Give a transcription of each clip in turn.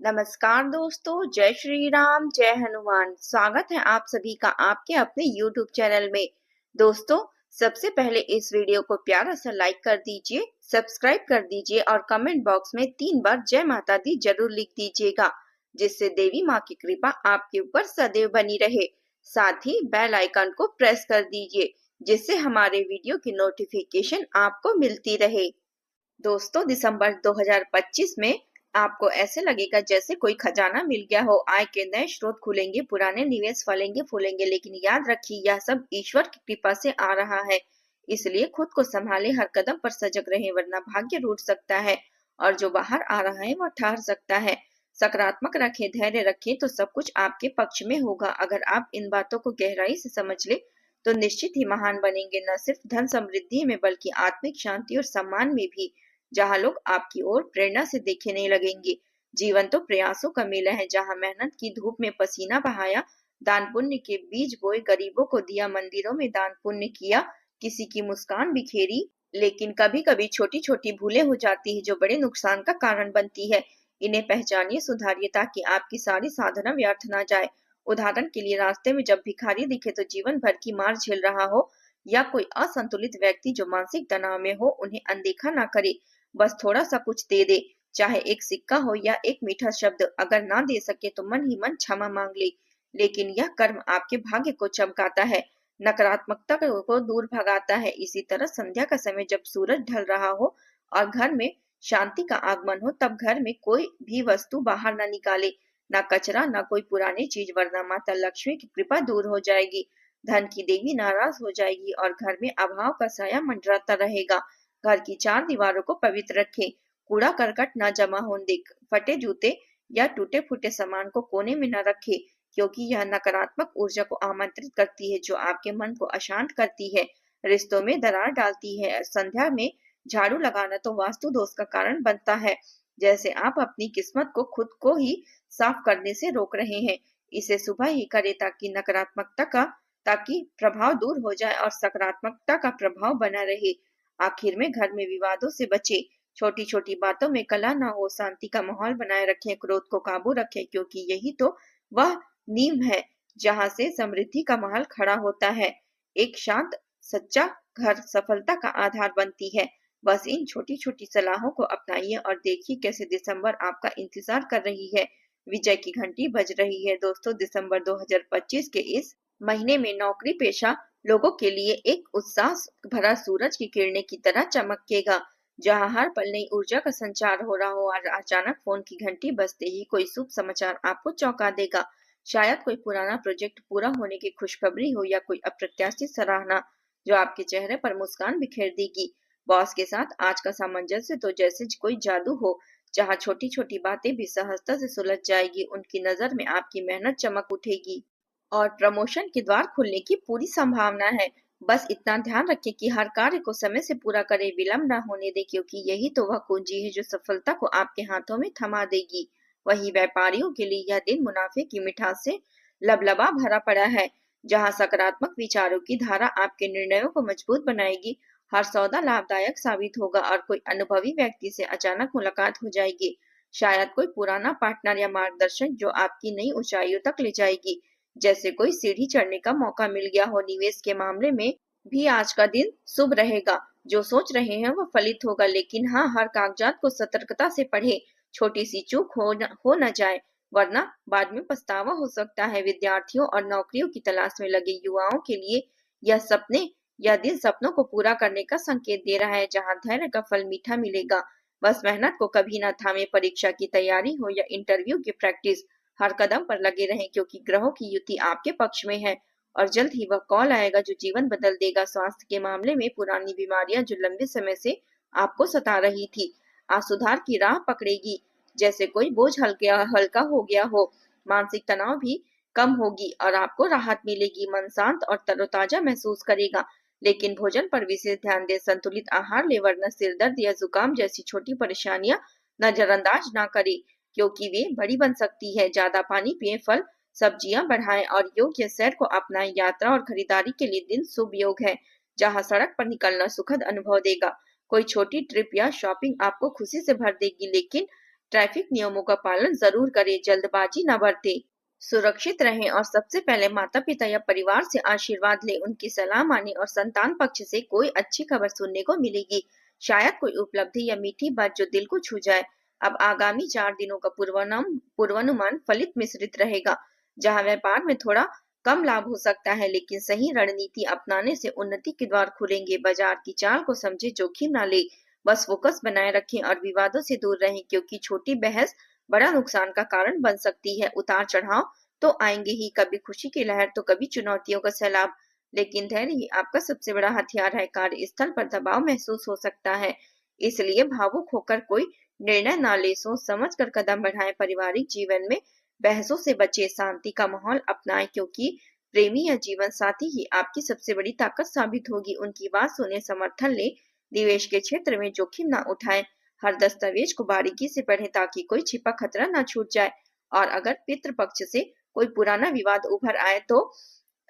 नमस्कार दोस्तों, जय श्री राम, जय हनुमान। स्वागत है आप सभी का आपके अपने YouTube चैनल में। दोस्तों, सबसे पहले इस वीडियो को प्यारा सा लाइक कर दीजिए, सब्सक्राइब कर दीजिए और कमेंट बॉक्स में 3 बार जय माता दी जरूर लिख दीजिएगा, जिससे देवी माँ की कृपा आपके ऊपर सदैव बनी रहे। साथ ही बेल आइकन को प्रेस कर दीजिए, जिससे हमारे वीडियो की नोटिफिकेशन आपको मिलती रहे। दोस्तों, दिसंबर 2025 में आपको ऐसे लगेगा जैसे कोई खजाना मिल गया हो। आय के नए स्रोत खुलेंगे, पुराने निवेश फलेंगे फूलेंगे, लेकिन याद रखिए यह सब ईश्वर की कृपा से आ रहा है। इसलिए खुद को संभाले, हर कदम पर सजग रहें, वरना भाग्य रूठ सकता है और जो बाहर आ रहा है वह ठहर सकता है। सकारात्मक रखें, धैर्य रखें तो सब कुछ आपके पक्ष में होगा। अगर आप इन बातों को गहराई से समझ ले तो निश्चित ही महान बनेंगे, न सिर्फ धन समृद्धि में बल्कि आत्मिक शांति और सम्मान में भी, जहाँ लोग आपकी ओर प्रेरणा से देखने लगेंगे। जीवन तो प्रयासों का मेला है, जहाँ मेहनत की धूप में पसीना बहाया, दान पुण्य के बीज बोए, गरीबों को दिया, मंदिरों में दान पुण्य किया, किसी की मुस्कान बिखेरी। लेकिन कभी कभी छोटी छोटी भूलें हो जाती है जो बड़े नुकसान का कारण बनती है। इन्हें पहचानिए, सुधारिए ताकि आपकी सारी साधना व्यर्थ ना जाए। उदाहरण के लिए, रास्ते में जब भिखारी दिखे तो जीवन भर की मार झेल रहा हो, या कोई असंतुलित व्यक्ति जो मानसिक तनाव में हो, उन्हें अनदेखा ना करे। बस थोड़ा सा कुछ दे दे, चाहे एक सिक्का हो या एक मीठा शब्द। अगर ना दे सके तो मन ही मन क्षमा मांग ले, लेकिन यह कर्म आपके भाग्य को चमकाता है, नकारात्मकता को दूर भगाता है। इसी तरह संध्या का समय जब सूरज ढल रहा हो और घर में शांति का आगमन हो, तब घर में कोई भी वस्तु बाहर न निकाले, ना कचरा, ना कोई पुरानी चीज, वरना माता लक्ष्मी की कृपा दूर हो जाएगी, धन की देवी नाराज हो जाएगी और घर में अभाव का साया मंडराता रहेगा। घर की 4 दीवारों को पवित्र रखें, कूड़ा करकट न जमा होने दे, फटे जूते या टूटे फूटे सामान को कोने में न रखें, क्योंकि यह नकारात्मक ऊर्जा को आमंत्रित करती है जो आपके मन को अशांत करती है, रिश्तों में दरार डालती है। संध्या में झाड़ू लगाना तो वास्तु दोष का कारण बनता है, जैसे आप अपनी किस्मत को खुद को ही साफ करने से रोक रहे हैं। इसे सुबह ही करें ताकि प्रभाव दूर हो जाए और सकारात्मकता का प्रभाव बना रहे। आखिर में घर में विवादों से बचे, छोटी छोटी बातों में कलह ना हो, शांति का माहौल बनाए रखें, क्रोध को काबू रखें, क्योंकि यही तो वह नींव है जहाँ से समृद्धि का महल खड़ा होता है। एक शांत सच्चा घर सफलता का आधार बनती है। बस इन छोटी छोटी सलाहों को अपनाइए और देखिए कैसे दिसंबर आपका इंतजार कर रही है, विजय की घंटी बज रही है। दोस्तों, दिसंबर 2025 के इस महीने में नौकरी पेशा लोगों के लिए एक उत्साह भरा सूरज की किरणें की तरह चमकेगा, जहां हर पल नई ऊर्जा का संचार हो रहा हो। और अचानक फोन की घंटी बजते ही कोई शुभ समाचार आपको चौंका देगा। शायद कोई पुराना प्रोजेक्ट पूरा होने की खुशखबरी हो, या कोई अप्रत्याशित सराहना जो आपके चेहरे पर मुस्कान बिखेर देगी। बॉस के साथ आज का सामंजस्य तो जैसे कोई जादू हो, जहां छोटी छोटी बातें भी सहजता से सुलझ जाएगी। उनकी नजर में आपकी मेहनत चमक उठेगी और प्रमोशन के द्वार खुलने की पूरी संभावना है। बस इतना ध्यान रखें कि हर कार्य को समय से पूरा करें, विलंब न होने दें, क्योंकि यही तो वह कुंजी है जो सफलता को आपके हाथों में थमा देगी। वही व्यापारियों के लिए यह दिन मुनाफे की मिठास से लबलबा भरा पड़ा है, जहां सकारात्मक विचारों की धारा आपके निर्णयों को मजबूत बनाएगी। हर सौदा लाभदायक साबित होगा और कोई अनुभवी व्यक्ति से अचानक मुलाकात हो जाएगी, शायद कोई पुराना पार्टनर या मार्गदर्शक जो आपकी नई ऊंचाइयों तक ले जाएगी, जैसे कोई सीढ़ी चढ़ने का मौका मिल गया हो। निवेश के मामले में भी आज का दिन शुभ रहेगा, जो सोच रहे हैं वह फलित होगा, लेकिन हाँ, हर कागजात को सतर्कता से पढ़े, छोटी सी चूक हो न जाए, वरना बाद में पछतावा हो सकता है। विद्यार्थियों और नौकरियों की तलाश में लगे युवाओं के लिए यह दिन सपनों को पूरा करने का संकेत दे रहा है, जहाँ धैर्य का फल मीठा मिलेगा। बस मेहनत को कभी न थामे, परीक्षा की तैयारी हो या इंटरव्यू की प्रैक्टिस, हर कदम पर लगे रहें, क्योंकि ग्रहों की युति आपके पक्ष में है और जल्द ही वह कॉल आएगा जो जीवन बदल देगा। स्वास्थ्य के मामले में पुरानी बीमारियां जो लंबे समय से आपको सता रही थी, आज सुधार की राह पकड़ेगी, जैसे कोई बोझ हल्का हो गया हो। मानसिक तनाव भी कम होगी और आपको राहत मिलेगी, मन शांत और तरोताजा महसूस करेगा। लेकिन भोजन पर विशेष ध्यान दें, संतुलित आहार ले, वरना सिर दर्द या जुकाम जैसी छोटी परेशानियां नजरअंदाज ना करें, क्योंकि वे बड़ी बन सकती है। ज्यादा पानी पिए, फल सब्जियां बढ़ाएं और योग या सैर को अपनाएं। यात्रा और खरीदारी के लिए दिन शुभ योग है, जहां सड़क पर निकलना सुखद अनुभव देगा। कोई छोटी ट्रिप या शॉपिंग आपको खुशी से भर देगी, लेकिन ट्रैफिक नियमों का पालन जरूर करें, जल्दबाजी न बरतें। सुरक्षित रहें और सबसे पहले माता पिता या परिवार से आशीर्वाद लें, उनकी सलाह मानें और संतान पक्ष से कोई अच्छी खबर सुनने को मिलेगी, शायद कोई उपलब्धि या मीठी बात जो दिल को छू जाए। अब आगामी 4 दिनों का पूर्वानुमान फलित मिश्रित रहेगा, जहां व्यापार में थोड़ा कम लाभ हो सकता है, लेकिन सही रणनीति अपनाने से उन्नति के द्वार खुलेंगे। बाजार की चाल को समझे, जोखिम ना ले, बस फोकस बनाए रखें और विवादों से दूर रहें, क्योंकि छोटी बहस बड़ा नुकसान का कारण बन सकती है। उतार चढ़ाव तो आएंगे ही, कभी खुशी की लहर तो कभी चुनौतियों का सैलाब, लेकिन धैर्य ही आपका सबसे बड़ा हथियार है। कार्यस्थल पर दबाव महसूस हो सकता है, इसलिए भावुक होकर कोई निर्णय ना ले, सोच समझ कर कदम बढ़ाएं। पारिवारिक जीवन में बहसों से बचे, शांति का माहौल अपनाएं, क्योंकि प्रेमी या जीवन साथी ही आपकी सबसे बड़ी ताकत साबित होगी। उनकी बात सुने, समर्थन ले, निवेश के क्षेत्र में जोखिम ना उठाएं। हर दस्तावेज को बारीकी से पढ़ें ताकि कोई छिपा खतरा ना छूट जाए, और अगर पितृपक्ष से कोई पुराना विवाद उभर आए तो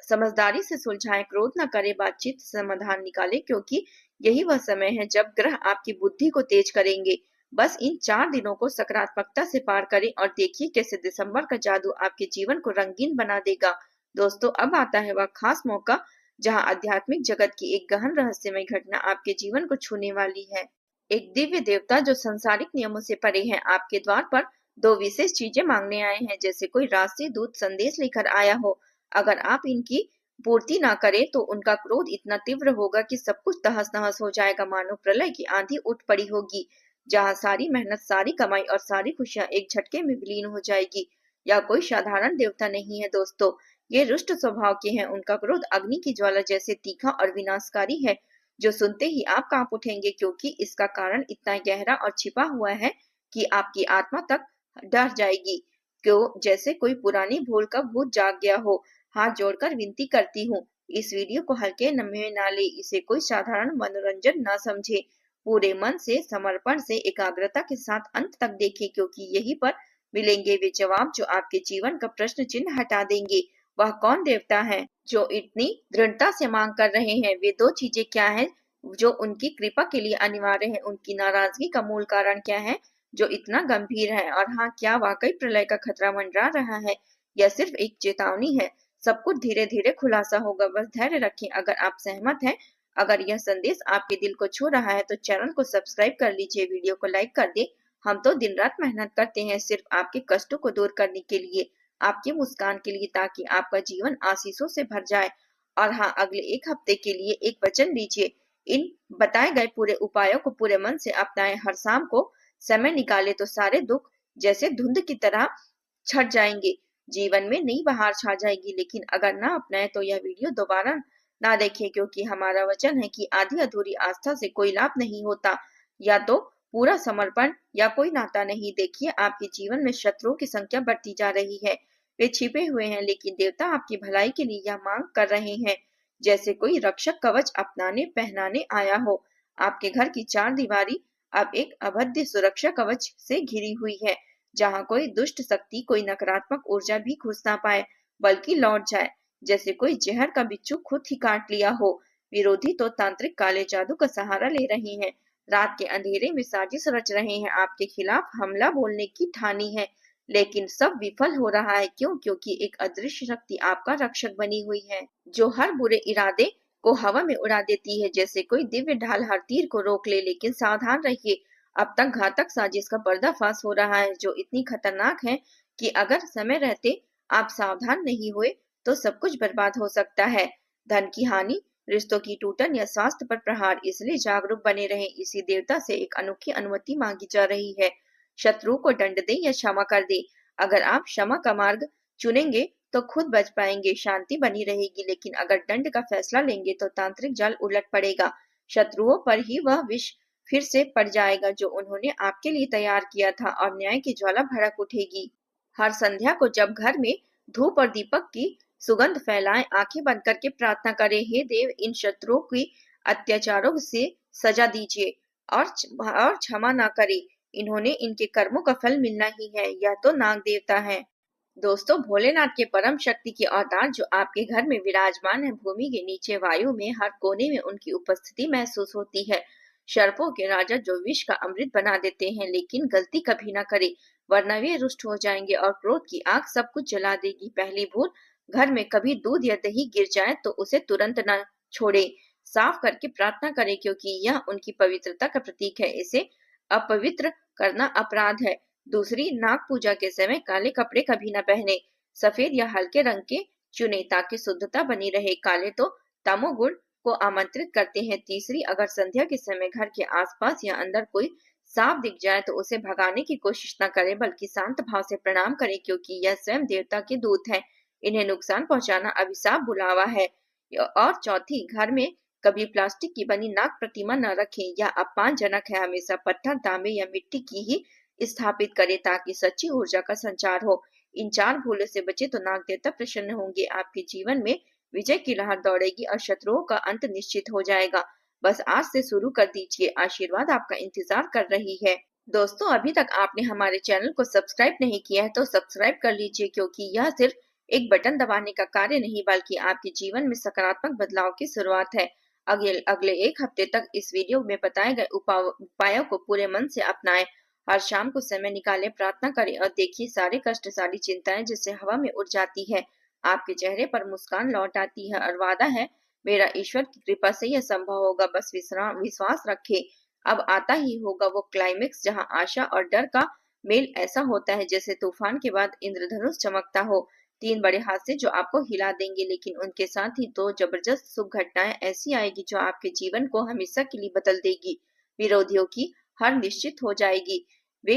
समझदारी से सुलझाएं, क्रोध न करें, बातचीत से समाधान निकालें, क्योंकि यही वह समय है जब ग्रह आपकी बुद्धि को तेज करेंगे। बस इन 4 दिनों को सकारात्मकता से पार करें और देखिए कैसे दिसंबर का जादू आपके जीवन को रंगीन बना देगा। दोस्तों, अब आता है वह खास मौका जहां आध्यात्मिक जगत की एक गहन रहस्यमय घटना आपके जीवन को छूने वाली है। एक दिव्य देवता जो संसारिक नियमों से परे है, आपके द्वार पर 2 विशेष चीजें मांगने आए हैं, जैसे कोई राष्ट्रीय दूत संदेश लेकर आया हो। अगर आप इनकी पूर्ति ना करें तो उनका क्रोध इतना तीव्र होगा कि सब कुछ तहस नहस हो जाएगा, मानो प्रलय की आंधी उठ पड़ी होगी, जहां सारी मेहनत, सारी कमाई और सारी खुशियां एक झटके में विलीन हो जाएगी। यह कोई साधारण देवता नहीं है दोस्तों, ये रुष्ट स्वभाव के हैं। उनका क्रोध अग्नि की ज्वाला जैसे तीखा और विनाशकारी है, जो सुनते ही आप कांप उठेंगे, क्योंकि इसका कारण इतना गहरा और छिपा हुआ है कि आपकी आत्मा तक डर जाएगी, क्यों जैसे कोई पुरानी भूल का भूत जाग गया हो। हाथ जोड़कर विनती करती हूँ, इस वीडियो को हल्के में ना ले, इसे कोई साधारण मनोरंजन ना समझे। पूरे मन से, समर्पण से, एकाग्रता के साथ अंत तक देखें, क्योंकि यहीं पर मिलेंगे वे जवाब जो आपके जीवन का प्रश्न चिन्ह हटा देंगे। वह कौन देवता है जो इतनी दृढ़ता से मांग कर रहे हैं? वे 2 चीजें क्या हैं जो उनकी कृपा के लिए अनिवार्य है? उनकी नाराजगी का मूल कारण क्या है जो इतना गंभीर है? और हाँ, क्या वाकई प्रलय का खतरा मंडरा रहा है या सिर्फ एक चेतावनी है? सब कुछ धीरे धीरे खुलासा होगा, बस धैर्य रखें। अगर आप सहमत हैं, अगर यह संदेश आपके दिल को छू रहा है तो चैनल को सब्सक्राइब कर लीजिए, वीडियो को लाइक कर दे। हम तो दिन रात मेहनत करते हैं सिर्फ आपके कष्टों को दूर करने के लिए, आपकी मुस्कान के लिए, ताकि आपका जीवन आशीषों से भर जाए। और हाँ, अगले 1 हफ्ते के लिए एक वचन लीजिए, इन बताए गए पूरे उपायों को पूरे मन से अपनाएं, हर शाम को समय निकाले तो सारे दुख जैसे धुंध की तरह छट जाएंगे, जीवन में नई बहार छा जाएगी। लेकिन अगर ना अपनाए तो यह वीडियो दोबारा ना देखें, क्योंकि हमारा वचन है कि आधी अधूरी आस्था से कोई लाभ नहीं होता, या तो पूरा समर्पण या कोई नाता नहीं। देखिए, आपके जीवन में शत्रुओं की संख्या बढ़ती जा रही है, वे छिपे हुए हैं, लेकिन देवता आपकी भलाई के लिए यह मांग कर रहे हैं, जैसे कोई रक्षक कवच अपनाने पहनाने आया हो। आपके घर की 4 दीवारी अब एक अभेद्य सुरक्षा कवच से घिरी हुई है, जहां कोई दुष्ट शक्ति, कोई नकारात्मक ऊर्जा भी घुस ना पाए, बल्कि लौट जाए जैसे कोई जहर का बिच्छू खुद ही काट लिया हो। विरोधी तो तांत्रिक काले जादू का सहारा ले रहे हैं, रात के अंधेरे में साजिश रच रहे हैं, आपके खिलाफ हमला बोलने की ठानी है, लेकिन सब विफल हो रहा है। क्यों? क्योंकि एक अदृश्य शक्ति आपका रक्षक बनी हुई है, जो हर बुरे इरादे को हवा में उड़ा देती है, जैसे कोई दिव्य ढाल हर तीर को रोक ले। लेकिन सावधान रहिए, अब तक घातक साजिश का पर्दाफाश हो रहा है, जो इतनी खतरनाक है कि अगर समय रहते आप सावधान नहीं हुए तो सब कुछ बर्बाद हो सकता है। धन की हानि, रिश्तों की टूटन या स्वास्थ्य पर प्रहार, इसलिए जागरूक बने रहें। इसी देवता से एक अनोखी अनुमति मांगी जा रही है, शत्रु को दंड दे या क्षमा कर दे। अगर आप क्षमा का मार्ग चुनेंगे तो खुद बच पाएंगे, शांति बनी रहेगी, लेकिन अगर दंड का फैसला लेंगे तो तांत्रिक जाल उलट पड़ेगा, शत्रुओं पर ही वह विष फिर से पड़ जाएगा जो उन्होंने आपके लिए तैयार किया था, और न्याय की ज्वाला भड़क उठेगी। हर संध्या को जब घर में धूप और दीपक की सुगंध फैलाएं, आंखें बंद करके प्रार्थना करें, हे देव, इन शत्रुओं की अत्याचारों से सजा दीजिए और क्षमा ना करें, इन्होंने इनके कर्मों का फल मिलना ही है, यह तो नाग देवता है। दोस्तों, भोलेनाथ के परम शक्ति के अवतार जो आपके घर में विराजमान है, भूमि के नीचे, वायु में, हर कोने में उनकी उपस्थिति महसूस होती है। सर्पों के राजा जो विष का अमृत बना देते हैं, लेकिन गलती कभी ना करे, वरना वे रुष्ट हो जाएंगे और क्रोध की आग सब कुछ जला देगी। पहली भूल, घर में कभी दूध या दही गिर जाए तो उसे तुरंत न छोड़े, साफ करके प्रार्थना करें, क्योंकि यह उनकी पवित्रता का प्रतीक है। इसे अपवित्र करना अपराध है। दूसरी, नाग पूजा के समय काले कपड़े कभी न पहने, सफेद या हल्के रंग के चुने ताकि शुद्धता बनी रहे। काले तो तमोगुण को आमंत्रित करते हैं। तीसरी, अगर संध्या के समय घर के आसपास या अंदर कोई सांप दिख जाए तो उसे भगाने की कोशिश न करें, बल्कि शांत भाव से प्रणाम करें, क्योंकि यह स्वयं देवता के दूत हैं। इन्हें नुकसान पहुंचाना अभिशाप बुलावा है। और चौथी, घर में कभी प्लास्टिक की बनी नाग प्रतिमा न रखें, यह अपमानजनक है। हमेशा पत्थर, तांबे या मिट्टी की ही स्थापित करें ताकि सच्ची ऊर्जा का संचार हो। इन 4 भूलों से बचे तो नाग देवता प्रसन्न होंगे, आपके जीवन में विजय की लहर दौड़ेगी और शत्रुओं का अंत निश्चित हो जाएगा। बस आज से शुरू कर दीजिए, आशीर्वाद आपका इंतजार कर रही है। दोस्तों, अभी तक आपने हमारे चैनल को सब्सक्राइब नहीं किया है तो सब्सक्राइब कर लीजिए, क्योंकि यह सिर्फ एक बटन दबाने का कार्य नहीं, बल्कि आपके जीवन में सकारात्मक बदलाव की शुरुआत है। अगले 1 हफ्ते तक इस वीडियो में बताए गए उपायों को पूरे मन से अपनाएं। हर शाम को समय निकालें, प्रार्थना करें और देखिए सारे कष्ट, सारी चिंताएं जैसे हवा में उड़ जाती है। आपके चेहरे पर मुस्कान लौट आती है और वादा है, मेरा ईश्वर की कृपा से यह संभव होगा, बस विश्वास रखें। अब आता ही होगा वो क्लाइमेक्स, जहां आशा और डर का मेल ऐसा होता है जैसे तूफान के बाद इंद्रधनुष चमकता हो। 3 बड़े हादसे जो आपको हिला देंगे, लेकिन उनके साथ ही 2 जबरदस्त शुभ घटनाएं ऐसी आएगी जो आपके जीवन को हमेशा के लिए बदल देगी। विरोधियों की हार निश्चित हो जाएगी। वे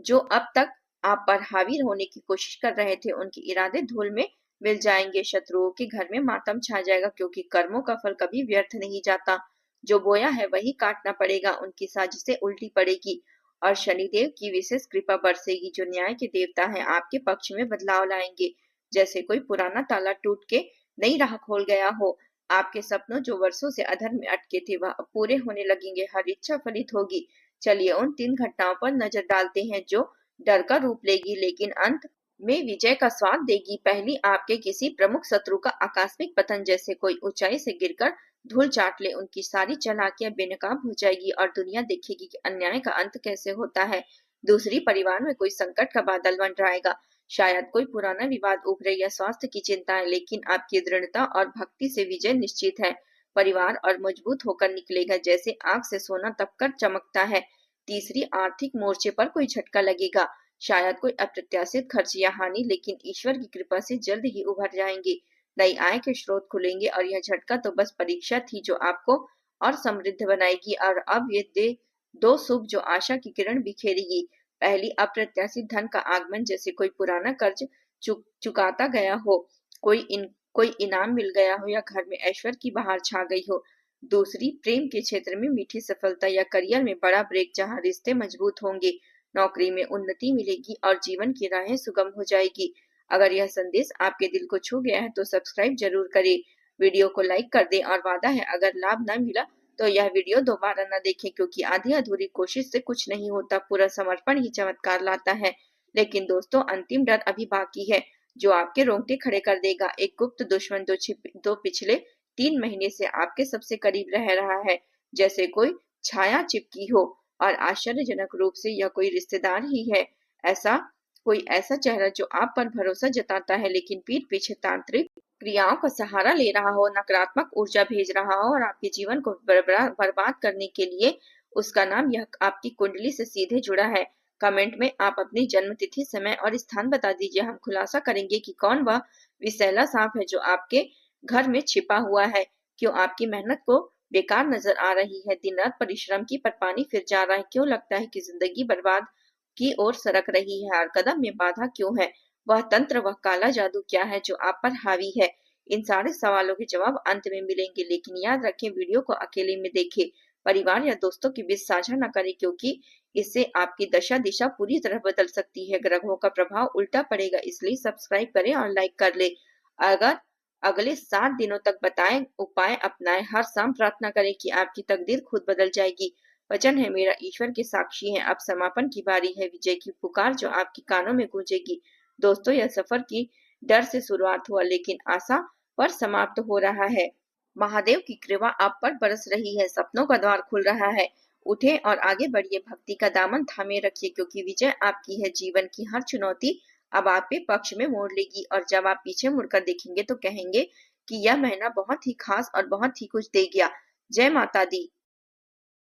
जो अब तक आप पर हावी होने की कोशिश कर रहे थे, उनके इरादे धूल में मिल जाएंगे। शत्रुओं के घर में मातम छा जाएगा, क्योंकि कर्मों का फल कभी व्यर्थ नहीं जाता। जो बोया है वही काटना पड़ेगा। उनकी साजिशें उल्टी पड़ेगी और शनिदेव की विशेष कृपा बरसेगी, जो न्याय के देवता हैं, आपके पक्ष में बदलाव लाएंगे। जैसे कोई पुराना ताला टूट के नई राह खोल गया हो। आपके सपनों जो वर्षों से अधर में अटके थे, वह अब पूरे होने लगेंगे। हर इच्छा फलित होगी। चलिए उन 3 घटनाओं पर नजर डालते हैं जो डर का रूप लेगी, लेकिन अंत में विजय का स्वाद देगी। पहली, आपके किसी प्रमुख शत्रु का आकस्मिक पतन, जैसे कोई ऊंचाई से गिरकर धूल चाट ले। उनकी सारी चालाकियां बेनकाब हो जाएगी और दुनिया देखेगी कि अन्याय का अंत कैसे होता है। दूसरी, परिवार में कोई संकट का बादल मंडराएगा। शायद कोई पुराना विवाद उभरे या स्वास्थ्य की चिंताएं, लेकिन आपकी दृढ़ता और भक्ति से विजय निश्चित है। परिवार और मजबूत होकर निकलेगा, जैसे आग से सोना तपकर चमकता है। तीसरी, आर्थिक मोर्चे पर कोई झटका लगेगा। शायद कोई अप्रत्याशित खर्च या हानि, लेकिन ईश्वर की कृपा से जल्द ही उभर जाएंगे। नई आय के स्रोत खुलेंगे और यह झटका तो बस परीक्षा थी जो आपको और समृद्ध बनाएगी। और अब ये 2 शुभ जो आशा की किरण बिखेरेगी। पहली, अप्रत्याशित धन का आगमन, जैसे कोई पुराना कर्ज चुकाता गया हो, कोई इनाम मिल गया हो या घर में ऐश्वर्य की बहार छा गई हो। दूसरी, प्रेम के क्षेत्र में मीठी सफलता या करियर में बड़ा ब्रेक, जहां रिश्ते मजबूत होंगे, नौकरी में उन्नति मिलेगी और जीवन की राहें सुगम हो जाएगी। अगर यह संदेश आपके दिल को छू गया है तो सब्सक्राइब जरूर करें, वीडियो को लाइक कर दें और वादा है, अगर लाभ न मिला तो यह वीडियो दोबारा न देखें, क्योंकि आधी अधूरी कोशिश से कुछ नहीं होता, पूरा समर्पण ही चमत्कार लाता है। लेकिन दोस्तों, अंतिम डर अभी बाकी है, जो आपके रोंगटे खड़े कर देगा। एक गुप्त दुश्मन दो पिछले 3 महीने से आपके सबसे करीब रह रहा है, जैसे कोई छाया चिपकी हो। और आश्चर्यजनक रूप से यह कोई रिश्तेदार ही है। कोई ऐसा चेहरा जो आप पर भरोसा जताता है, लेकिन पीठ पीछे तांत्रिक क्रियाओं का सहारा ले रहा हो, नकारात्मक ऊर्जा भेज रहा हो और आपके जीवन को बर्बाद करने के लिए। उसका नाम यह आपकी कुंडली से सीधे जुड़ा है। कमेंट में आप अपनी जन्म तिथि, समय और स्थान बता दीजिए। हम खुलासा करेंगे कि कौन वह विषैला सांप है जो आपके घर में छिपा हुआ है। क्यों आपकी मेहनत को बेकार नजर आ रही है, दिन रात परिश्रम की पर पानी फिर जा रहा है। क्यों लगता है कि जिंदगी बर्बाद की ओर सरक रही है, हर कदम में बाधा क्यों है, वह तंत्र, वह काला जादू क्या है जो आप पर हावी है। इन सारे सवालों के जवाब अंत में मिलेंगे, लेकिन याद रखें, वीडियो को अकेले में देखें, परिवार या दोस्तों के बीच साझा न करें, क्योंकि इससे आपकी दशा दिशा पूरी तरह बदल सकती है। ग्रहों का प्रभाव उल्टा पड़ेगा, इसलिए सब्सक्राइब करें और लाइक कर ले। अगर अगले 7 दिनों तक बताएं उपाय अपनाएं, हर शाम प्रार्थना करें कि आपकी तकदीर खुद बदल जाएगी। वचन है मेरा, ईश्वर के साक्षी हैं। अब समापन की बारी है, विजय की पुकार जो आपके कानों में गूंजेगी। दोस्तों, यह सफर की डर से शुरुआत हुआ, लेकिन आशा पर समाप्त हो रहा है। महादेव की कृपा आप पर बरस रही है, सपनों का द्वार खुल रहा है, उठे और आगे बढ़िए, भक्ति का दामन थामे रखिए, क्योंकि विजय आपकी है। जीवन की हर चुनौती अब आपके पक्ष में मोड़ लेगी, और जब आप पीछे मुड़कर देखेंगे तो कहेंगे कि यह महीना बहुत ही खास और बहुत ही कुछ दे गया। जय माता दी।